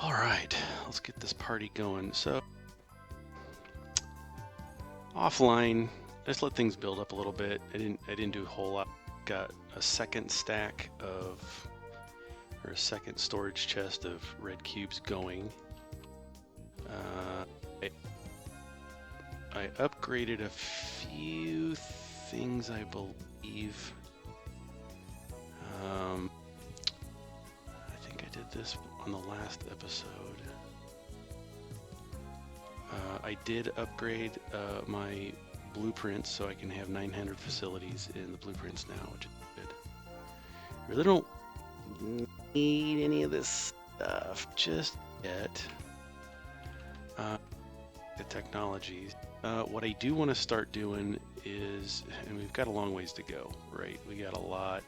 All right, let's get this party going. So offline, just let things build up a little bit. I didn't do a whole lot. Got a second stack of, or a second storage chest of red cubes going. I upgraded a few things, I believe. I think I did this on the last episode. I did upgrade my blueprints so I can have 900 facilities in the blueprints now, which is good. I really don't need any of this stuff just yet. The technologies. What I do want to start doing is, and we've got a long ways to go, right? We got a lot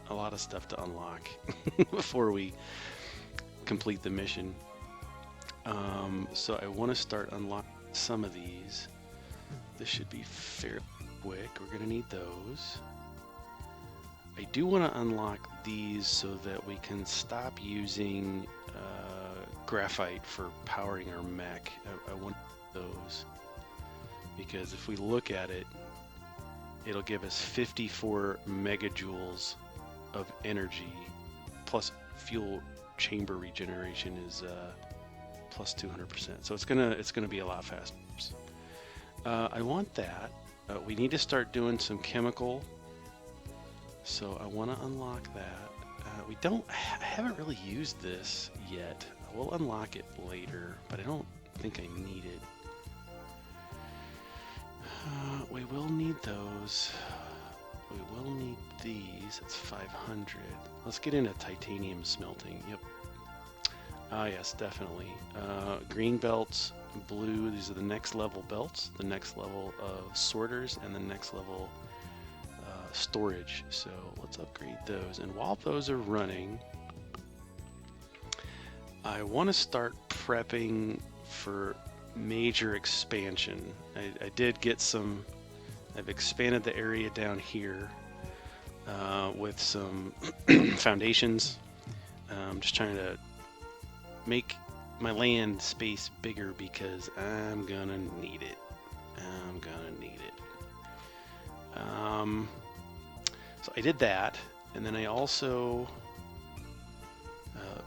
of stuff to unlock before we complete the mission. So I want to start unlocking some of these. This should be fairly quick. We're going to need those. I do want to unlock these so that we can stop using graphite for powering our mech. I want those because if we look at it, it'll give us 54 megajoules of energy plus fuel chamber regeneration is plus 200%. So it's gonna be a lot faster. I want that. We need to start doing some chemical. So I want to unlock that. I haven't really used this yet. We'll unlock it later, but I don't think I need it. We will need those. We will need these. That's 500. Let's get into titanium smelting. Yep. Ah, yes, definitely. Green belts, blue. These are the next level belts, the next level of sorters, and the next level storage. So let's upgrade those. And while those are running, I want to start prepping for major expansion. I did get some, I've expanded the area down here with some foundations. I'm just trying to make my land space bigger because I'm gonna need it. So I did that, and then I also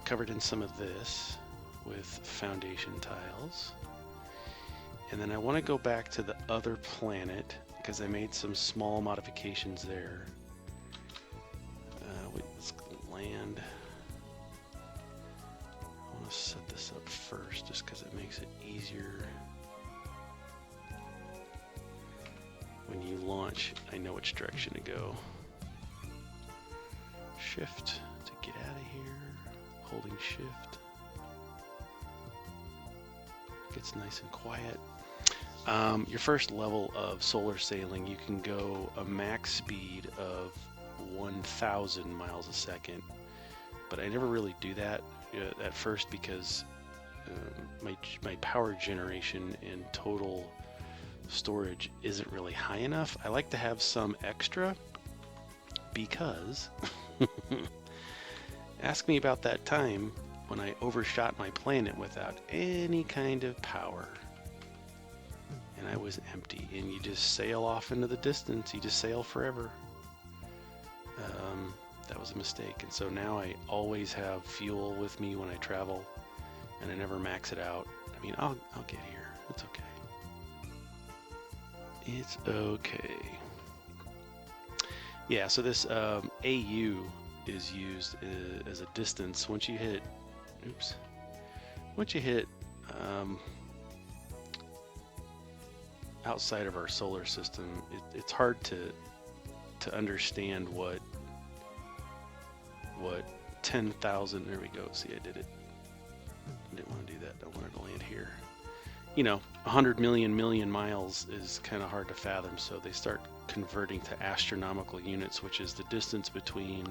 covered in some of this with foundation tiles. And then I want to go back to the other planet because I made some small modifications there. Let's land. I want to set this up first just because it makes it easier. When you launch, I know which direction to go. Shift to get out of here. Holding shift. Gets nice and quiet. Your first level of solar sailing, you can go a max speed of 1,000 miles a second. But I never really do that at first because my power generation and total storage isn't really high enough. I like to have some extra because ask me about that time when I overshot my planet without any kind of power and I was empty, and you just sail off into the distance. You just sail forever. That was a mistake, and so now I always have fuel with me when I travel, and I never max it out. I mean, I'll get here. It's okay. It's okay. Yeah, so this AU is used as a distance. Once you hit, outside of our solar system, it's hard to understand what 10,000. There we go. See, I did it. I didn't want to do that. I wanted to land here. 100 million miles is kind of hard to fathom, so they start converting to astronomical units, which is the distance between,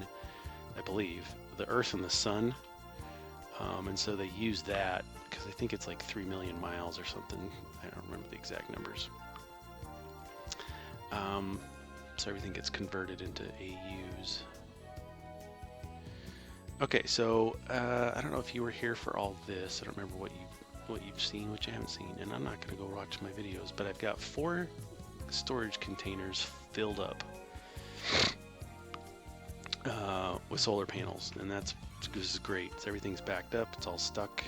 I believe, the Earth and the Sun. And so they use that because I think it's like 3 million miles or something. I don't remember the exact numbers. So everything gets converted into AUs. Okay, so I don't know if you were here for all this. I don't remember what you've seen, what you haven't seen, and I'm not going to go watch my videos, but I've got 4 storage containers filled up with solar panels, and this is great. So everything's backed up, it's all stuck.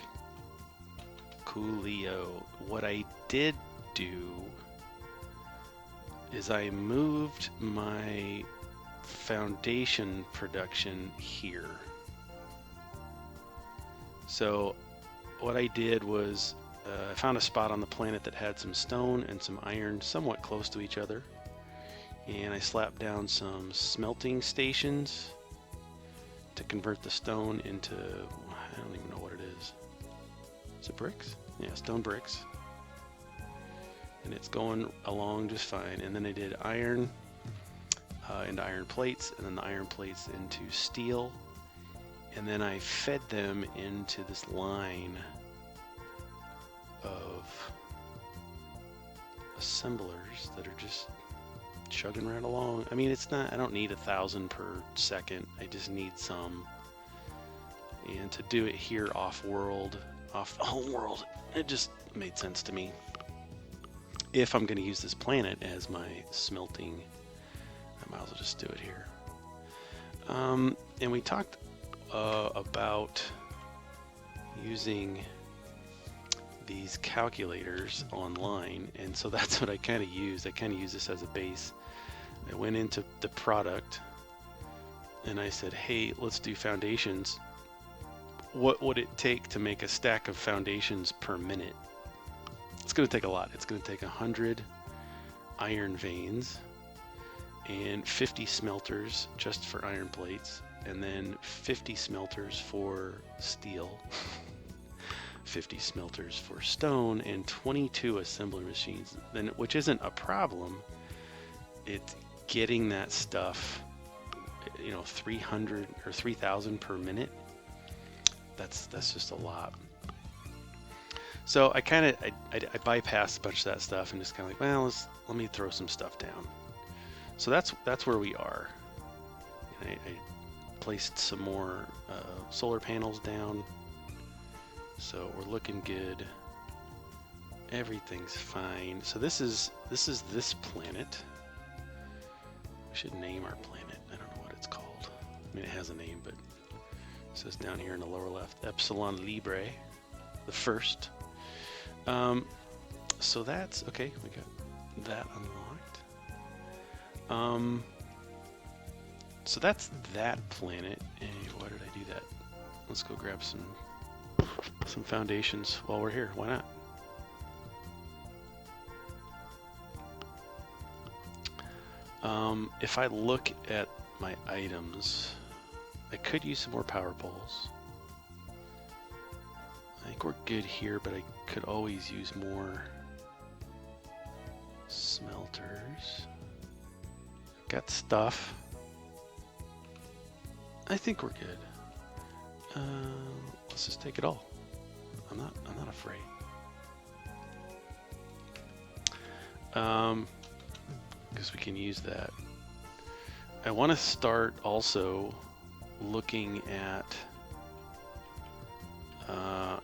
Coolio. What I did do is I moved my foundation production here. So what I did was I found a spot on the planet that had some stone and some iron somewhat close to each other, and I slapped down some smelting stations to convert the stone into, I don't even know what it is. Is it bricks? Yeah, stone bricks. And it's going along just fine. And then I did iron into iron plates, and then the iron plates into steel. And then I fed them into this line of assemblers that are just chugging right along. I mean, it's not, I don't need 1,000 per second. I just need some. And to do it here off the home world, it just made sense to me. If I'm going to use this planet as my smelting, I might as well just do it here. And we talked about using these calculators online, and so that's what I kind of used. I kind of use this as a base. I went into the product and I said, hey, let's do foundations. What would it take to make a stack of foundations per minute? It's going to take a lot. It's going to take 100 iron veins and 50 smelters just for iron plates, and then 50 smelters for steel, 50 smelters for stone, and 22 assembler machines. Then, which isn't a problem. It's getting that stuff, 300 or 3,000 per minute. That's just a lot. So I kind of I bypassed a bunch of that stuff and just kind of like, well, let me throw some stuff down. So that's where we are. And I placed some more solar panels down. So we're looking good. Everything's fine. So this is this planet. We should name our planet. I don't know what it's called. I mean, it has a name, but it says down here in the lower left, Epsilon Libre, the first. So that's okay. We got that unlocked. So that's that planet. And why did I do that? Let's go grab some foundations while we're here. Why not? If I look at my items, I could use some more power poles. I think we're good here, but I could always use more smelters. Got stuff. I think we're good. Let's just take it all. I'm not afraid. Because we can use that. I want to start also looking at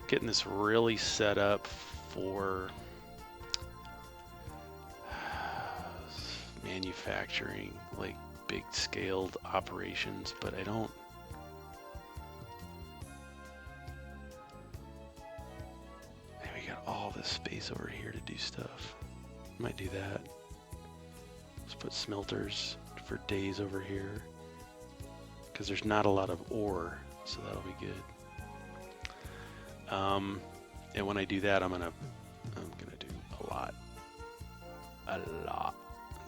getting this really set up for manufacturing, like big scaled operations, but I don't. And we got all this space over here to do stuff. Might do that. Let's put smelters for days over here, because there's not a lot of ore, so that'll be good. And when I do that, I'm gonna do a lot.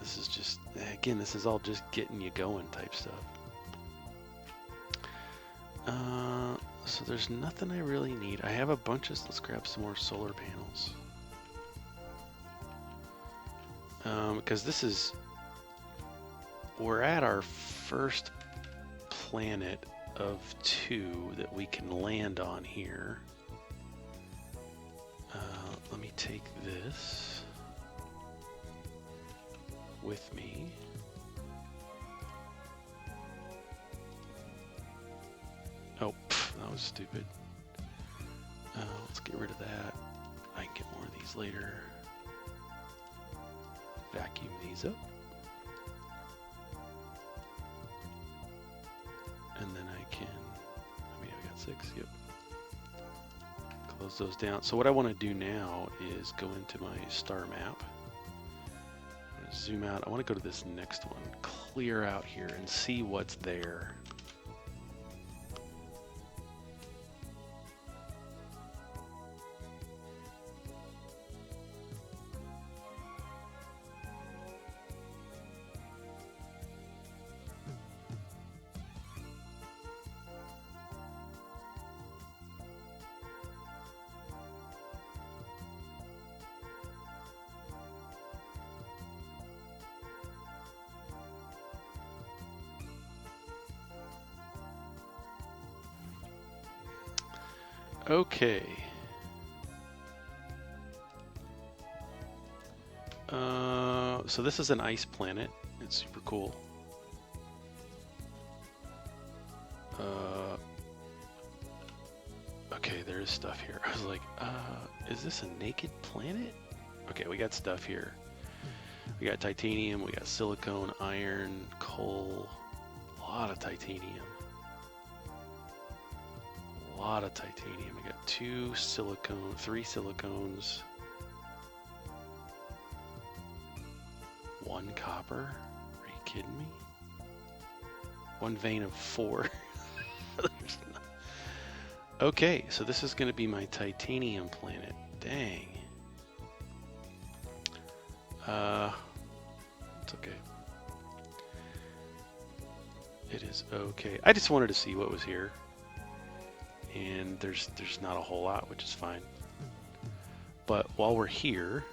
This is just, again, this is all just getting you going type stuff. So there's nothing I really need. I have a bunch of, let's grab some more solar panels. Because we're at our first planet of 2 that we can land on here. Let me take this with me. Oh, that was stupid. Let's get rid of that. I can get more of these later. Vacuum these up. And then I can, I mean, I got 6, yep. Close those down. So what I want to do now is go into my star map. I'm going to zoom out. I want to go to this next one, clear out here and see what's there. Okay. So this is an ice planet. It's super cool. Okay, there is stuff here. I was like, is this a naked planet? Okay, we got stuff here. We got titanium, we got silicone, iron, coal, a lot of titanium. A lot of titanium. We got 2 silicone, 3 silicones, 1 copper. Are you kidding me? 1 vein of 4. Okay, so this is going to be my titanium planet. Dang. It's okay. It is okay. I just wanted to see what was here. And there's not a whole lot, which is fine. But while we're here,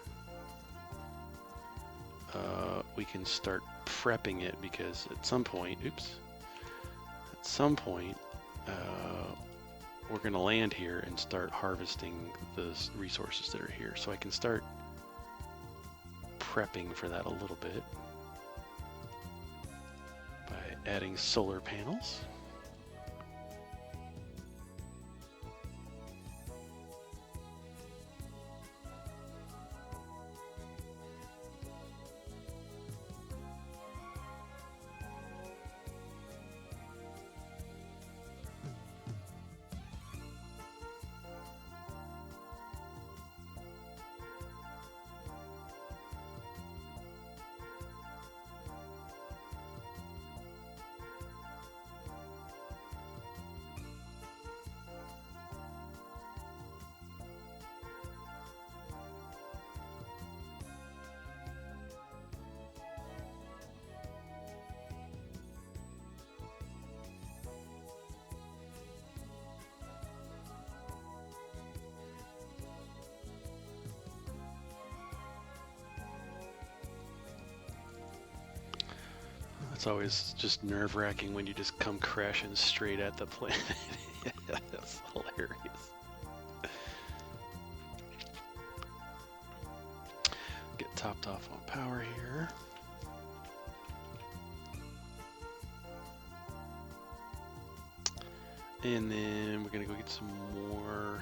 we can start prepping it because at some point, we're going to land here and start harvesting the resources that are here. So I can start prepping for that a little bit by adding solar panels. It's always just nerve-wracking when you just come crashing straight at the planet. That's hilarious. Get topped off on power here. And then we're gonna go get some more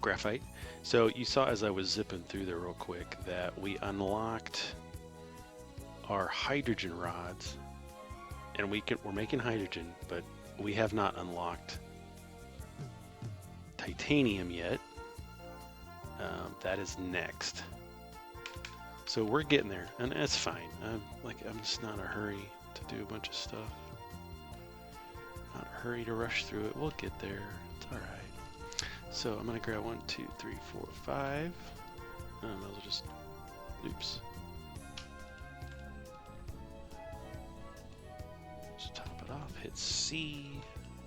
graphite. So you saw as I was zipping through there real quick that we unlocked our hydrogen rods, and we're making hydrogen, but we have not unlocked titanium yet. That is next. So we're getting there, and that's fine. I'm just not in a hurry to do a bunch of stuff. Not in a hurry to rush through it. We'll get there. It's all right. So I'm gonna grab 1, 2, 3, 4, 5. I'll just, oops. Just top it off. Hit C,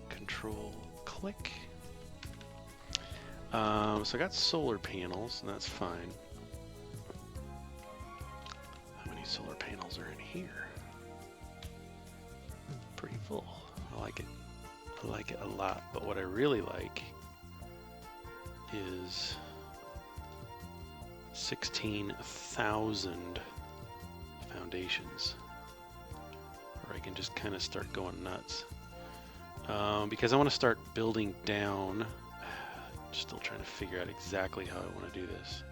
Control, click. So I got solar panels, and that's fine. How many solar panels are in here? Pretty full. I like it. I like it a lot. But what I really like is 16,000 foundations. just kind of start going nuts. Because I want to start building down. Still trying to figure out exactly how I want to do this.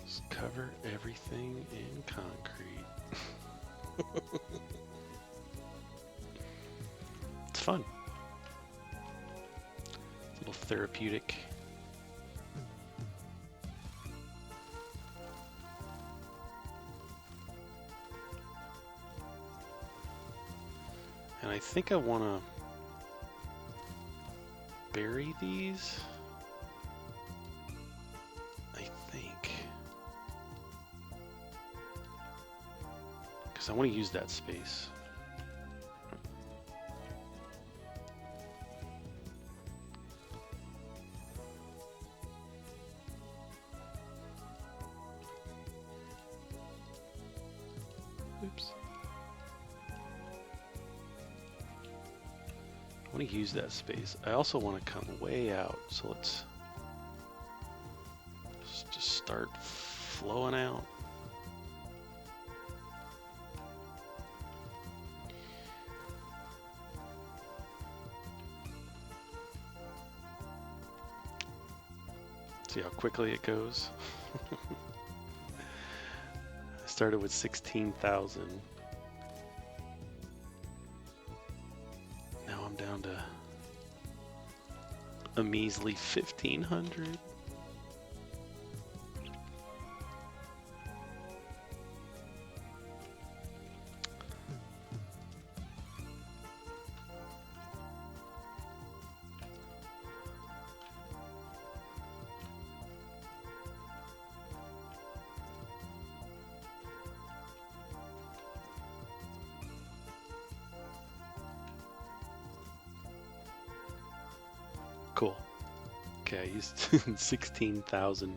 Let's cover everything in concrete. It's fun. It's a little therapeutic. And I think I want to bury these. I think. Because I want to use that space. Oops. I want to use that space. I also want to come way out, so let's just start flowing out. See how quickly it goes. I started with 16,000. Now I'm down to a measly 1,500. Cool. Okay, I used 16,000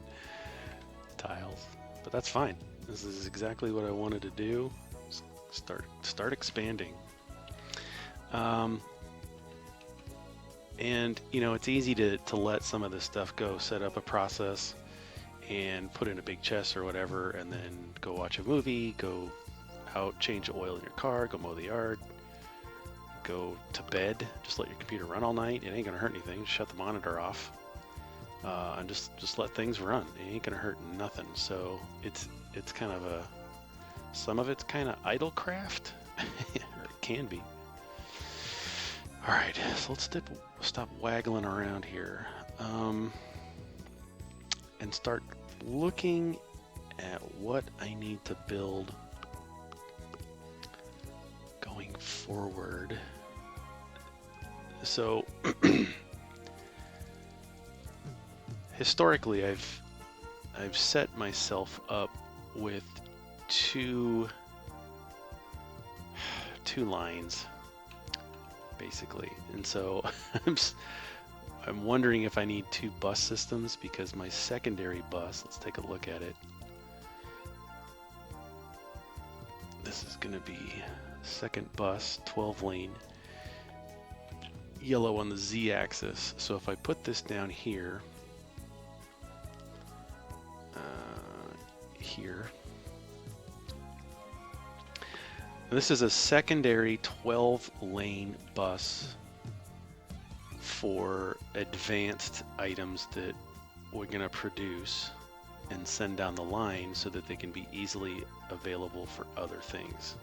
tiles, but that's fine. This is exactly what I wanted to do. Start expanding. And you know, it's easy to let some of this stuff go, set up a process and put in a big chest or whatever, and then go watch a movie, go out, change the oil in your car, go mow the yard, go to bed, just let your computer run all night. It ain't gonna hurt anything. Just shut the monitor off, and just let things run. It ain't gonna hurt nothing. So it's kind of some of it's kind of idle craft, or it can be. All right, so let's stop waggling around here, and start looking at what I need to build going forward. So historically, I've set myself up with two lines basically, and so I'm wondering if I need two bus systems, because my secondary bus, let's take a look at it. This is going to be second bus, 12 lane, yellow on the Z-axis. So if I put this down here, and this is a secondary 12 lane bus for advanced items that we're going to produce and send down the line so that they can be easily available for other things,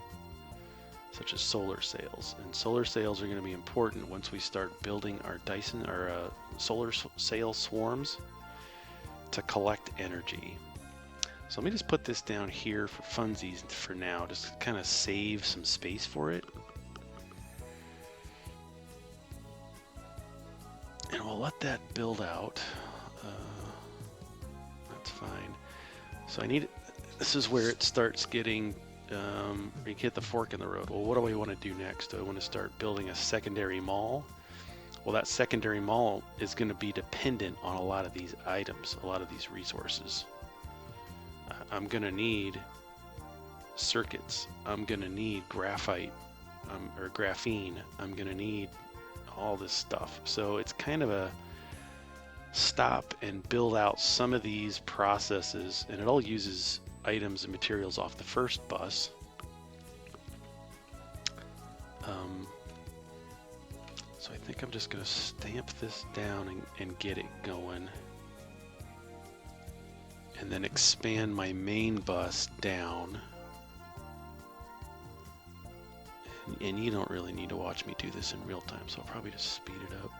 such as solar sails. And solar sails are going to be important once we start building our Dyson or solar sail swarms to collect energy. So let me just put this down here for funsies for now, just to kind of save some space for it. And we'll let that build out. That's fine. So this is where it starts getting, you hit the fork in the road. Well, what do I want to do next? Do I want to start building a secondary mall? Well, that secondary mall is going to be dependent on a lot of these items, a lot of these resources. I'm going to need circuits. I'm going to need graphite or graphene. I'm going to need all this stuff. So it's kind of a stop and build out some of these processes, and it all uses items and materials off the first bus. So I think I'm just going to stamp this down and get it going. And then expand my main bus down. And you don't really need to watch me do this in real time, so I'll probably just speed it up.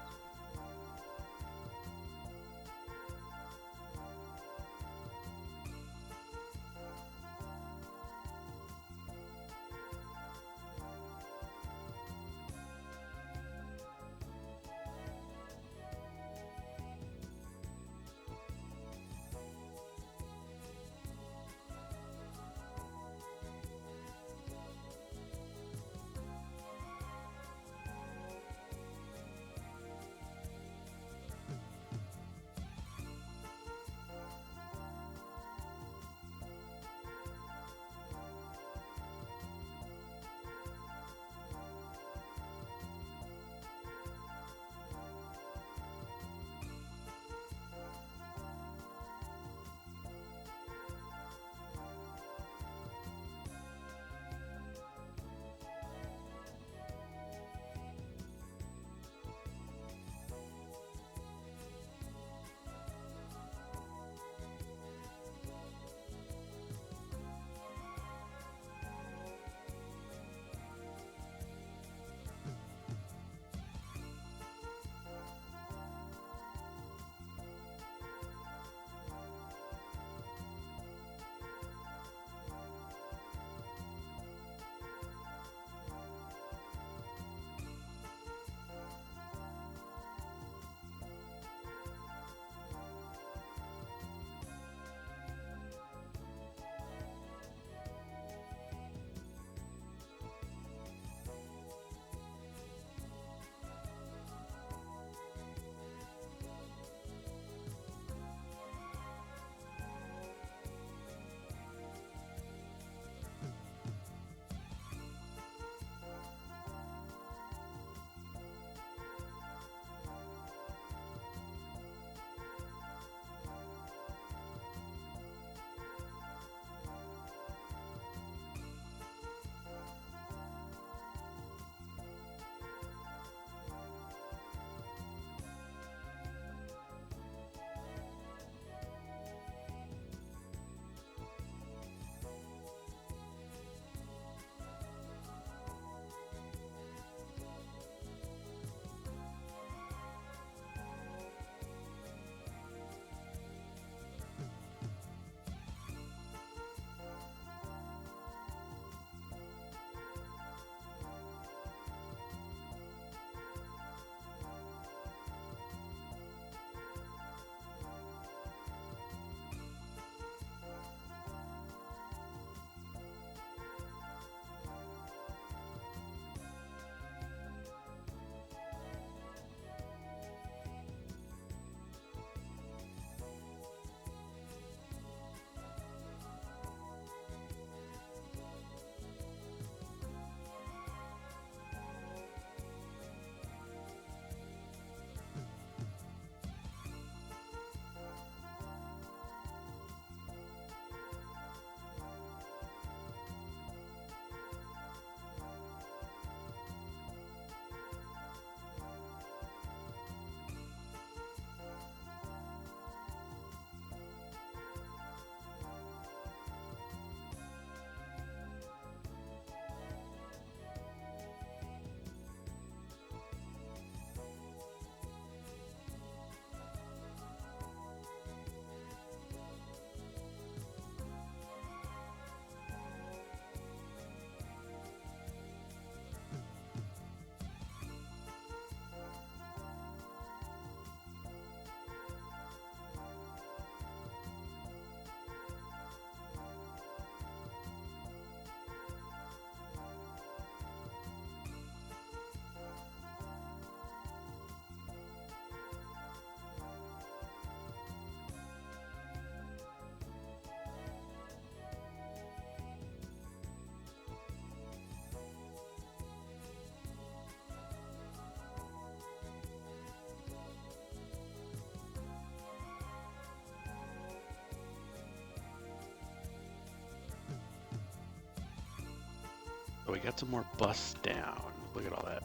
Oh, we got some more bus down. Look at all that.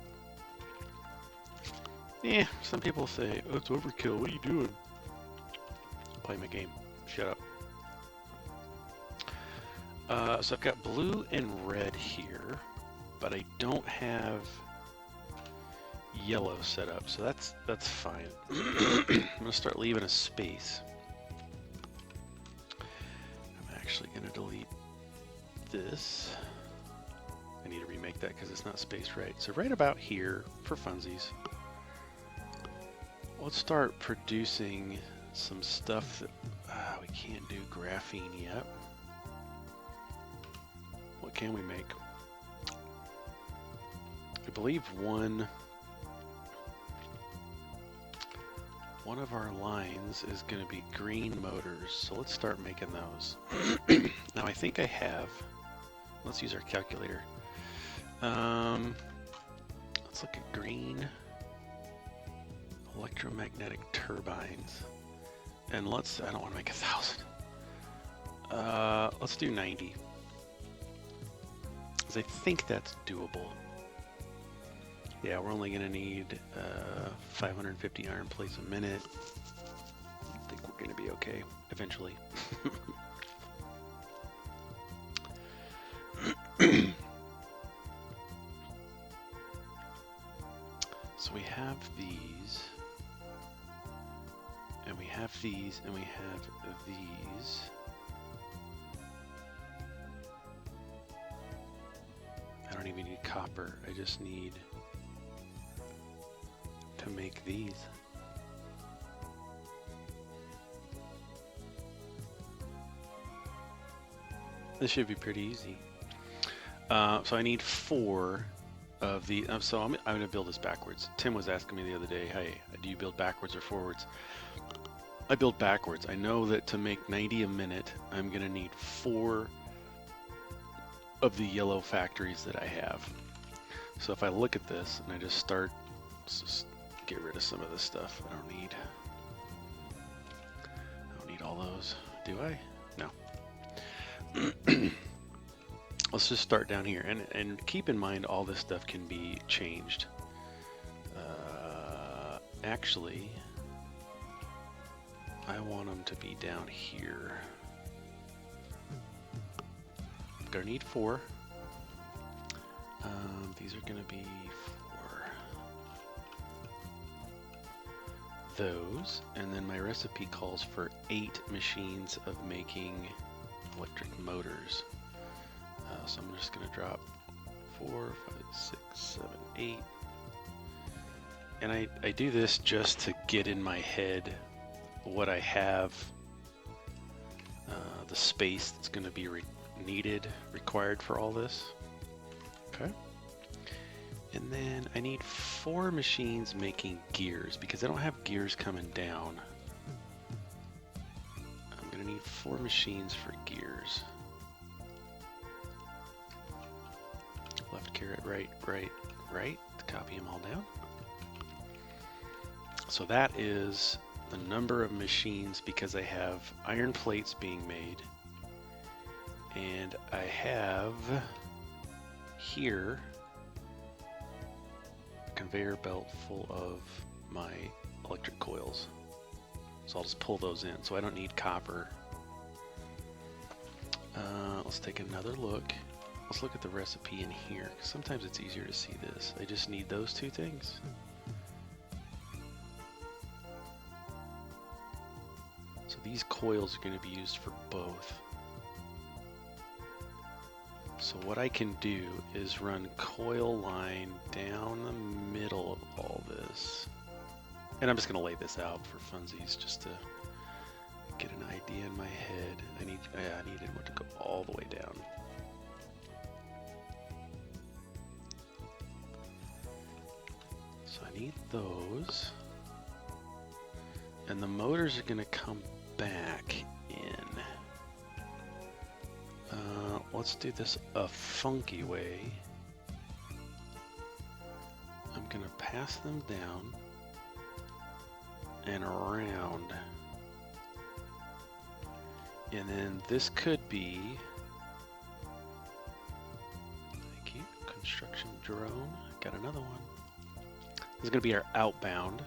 Yeah, some people say, oh, it's overkill. What are you doing? Play my game. Shut up. So I've got blue and red here, but I don't have yellow set up, so that's fine. I'm gonna start leaving a space. I'm actually gonna delete this. I need to remake that because it's not spaced right. So right about here, for funsies, let's start producing some stuff that we can't do graphene yet. What can we make? I believe one of our lines is going to be green motors, so let's start making those. Now I think I have, let's use our calculator. Let's look at green electromagnetic turbines, and I don't want to make 1,000. Let's do 90, because I think that's doable. Yeah, we're only going to need 550 iron plates a minute. I think we're going to be okay eventually. So we have these, and we have these, and we have these. I don't even need copper. I just need to make these. This should be pretty easy. So I need 4 of the. So I'm going to build this backwards. Tim was asking me the other day, "Hey, do you build backwards or forwards?" I build backwards. I know that to make 90 a minute, I'm going to need 4 of the yellow factories that I have. So if I look at this and I just start, let's just get rid of some of this stuff. I don't need all those. Do I? No. Let's just start down here, and keep in mind all this stuff can be changed. Actually, I want them to be down here. I'm gonna need 4. These are gonna be 4. Those, and then my recipe calls for 8 machines of making electric motors. So I'm just going to drop 4, 5, 6, 7, 8. And I do this just to get in my head what I have, the space that's going to be required for all this. Okay. And then I need 4 machines making gears, because I don't have gears coming down. I'm going to need 4 machines for gears. Left caret, right, right, right, to copy them all down. So that is the number of machines, because I have iron plates being made, and I have here a conveyor belt full of my electric coils. So I'll just pull those in, so I don't need copper. Let's take another look. Let's look at the recipe in here, because sometimes it's easier to see this. I just need those 2 things. So these coils are going to be used for both. So what I can do is run coil line down the middle of all this. And I'm just going to lay this out for funsies just to get an idea in my head. I needed one to go all the way down. So I need those. And the motors are going to come back in. Let's do this a funky way. I'm going to pass them down and around. And then this could be, thank you, Construction drone. Got another one. This is going to be our outbound.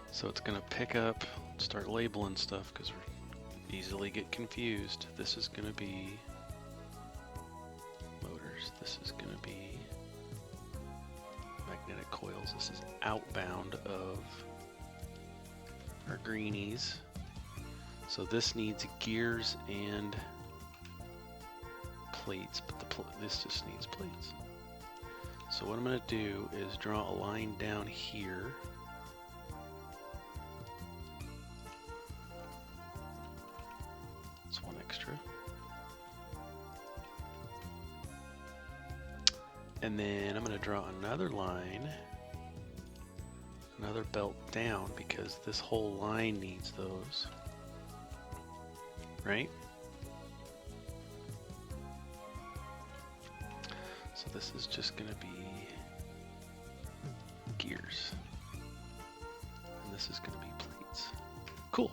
So it's going to pick up, start labeling stuff because we easily get confused. This is going to be motors. This is going to be magnetic coils. This is outbound of our greenies. So this needs gears and plates, but this just needs plates. So what I'm going to do is draw a line down here. It's one extra. And then I'm going to draw another line, another belt down, because this whole line needs those, right? So this is just going to be gears, and this is going to be plates. Cool.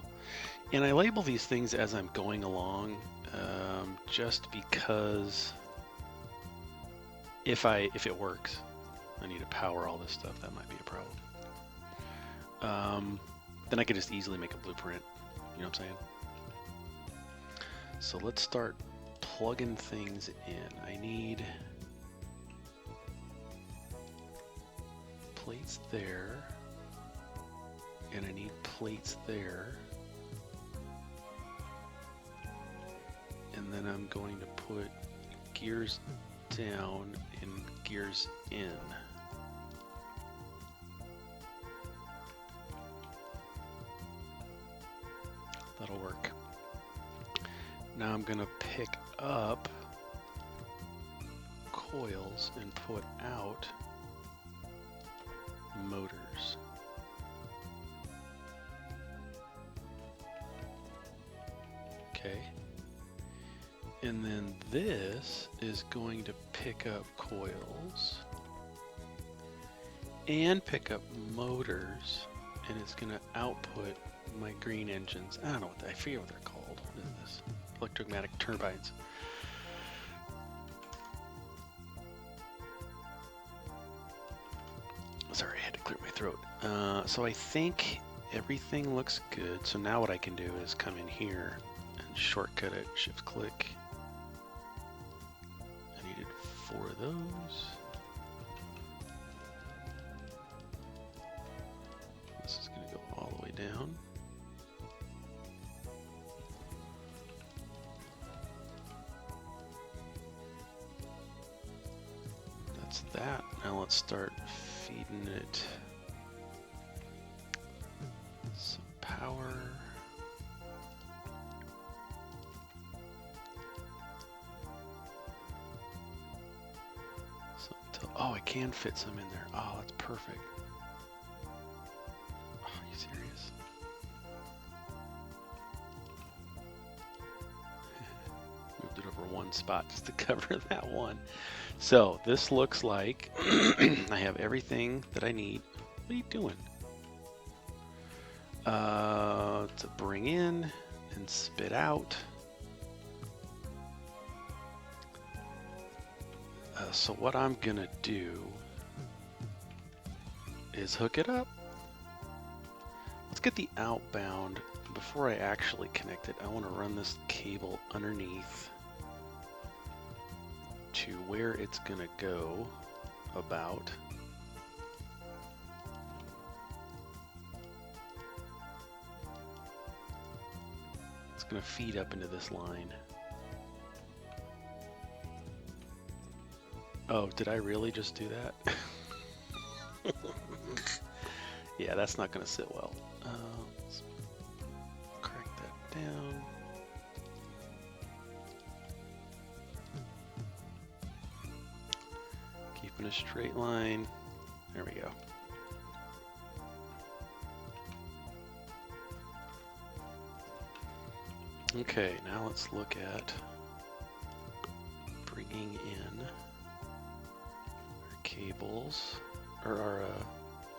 And I label these things as I'm going along, just because if it works, I need to power all this stuff. That might be a problem. Then I could just easily make a blueprint. You know what I'm saying? So let's start plugging things in. I need plates there, and I need plates there, and then I'm going to put gears down and gears in. That'll work. Now I'm going to pick up coils and put out motors. Okay. And then this is going to pick up coils and pick up motors, and it's going to output my green engines. I don't know I forget what they're called. What is this? Electromagnetic turbines. Sorry, I had to clear my throat. So I think everything looks good. So now what I can do is come in here and shortcut it, shift click. I needed 4 of those. This is going to go all the way down. That's that. Now let's start feeding it some power. Oh, I can fit some in there. Oh, that's perfect. Oh, are you serious? Moved it over one spot just to cover that one. So this looks like I have everything that I need. What are you doing? To bring in and spit out. So what I'm gonna do is hook it up. Let's get the outbound. Before I actually connect it, I want to run this cable underneath to where it's gonna go about. It's gonna feed up into this line. Oh, did I really just do that? Yeah, that's not going to sit well. Let's crack that down. Keeping a straight line. There we go. Okay, now let's look at bringing in cables, or our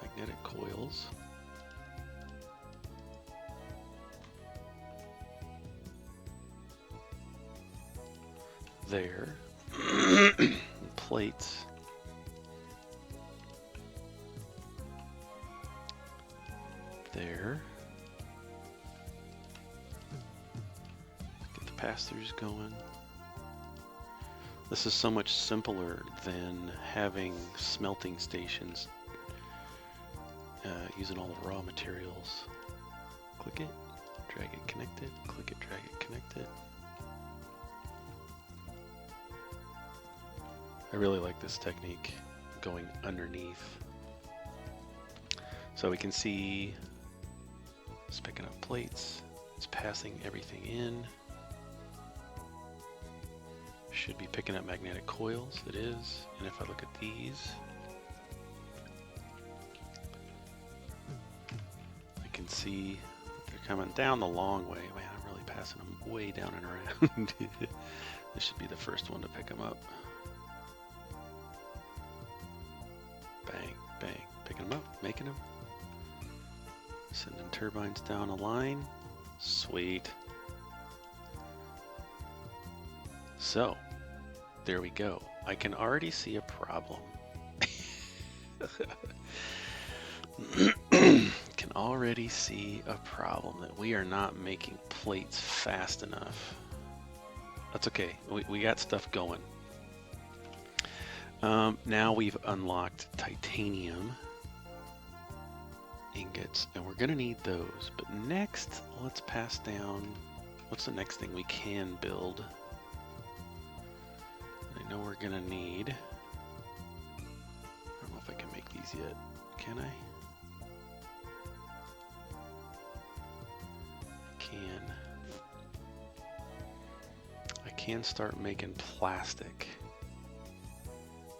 magnetic coils. there. Plates. There. Get the pass-throughs going. This is so much simpler than having smelting stations using all the raw materials. Click it, drag it, connect it, click it, drag it, connect it. I really like this technique, going underneath. So we can see it's picking up plates, it's passing everything in. Should be picking up magnetic coils, it is. And if I look at these, I can see they're coming down the long way. Man, I'm really passing them way down and around. This should be the first one to pick them up. Bang, bang, picking them up, making them. Sending turbines down a line. Sweet. So, there we go. I can already see a problem. Can already see a problem that we are not making plates fast enough. That's okay. We got stuff going. Now we've unlocked titanium ingots, and we're gonna need those. But next, let's pass down. What's the next thing we can build? I know we're gonna need. I don't know if I can make these yet. Can I? I can start making plastic.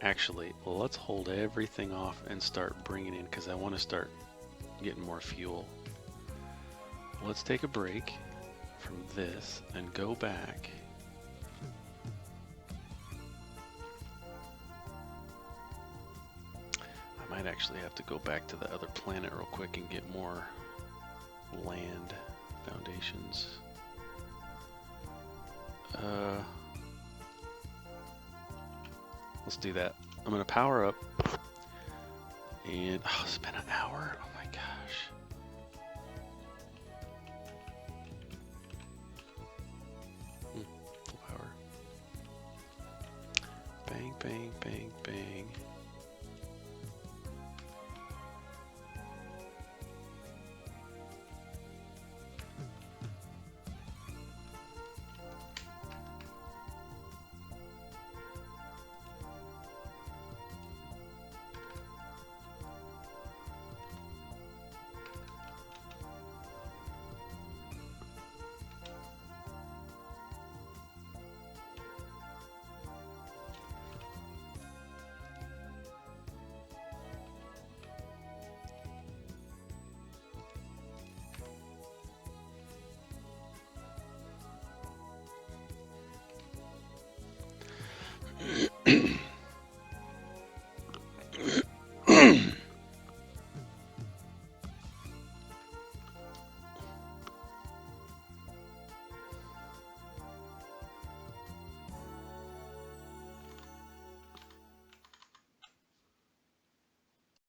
Actually, let's hold everything off and start bringing in, because I want to start getting more fuel. Let's take a break from this and go back. I might actually have to go back to the other planet real quick and get more land foundations. Let's do that. I'm gonna power up, and it's been an hour. Oh my gosh. Full power. Bang, bang, bang, bang.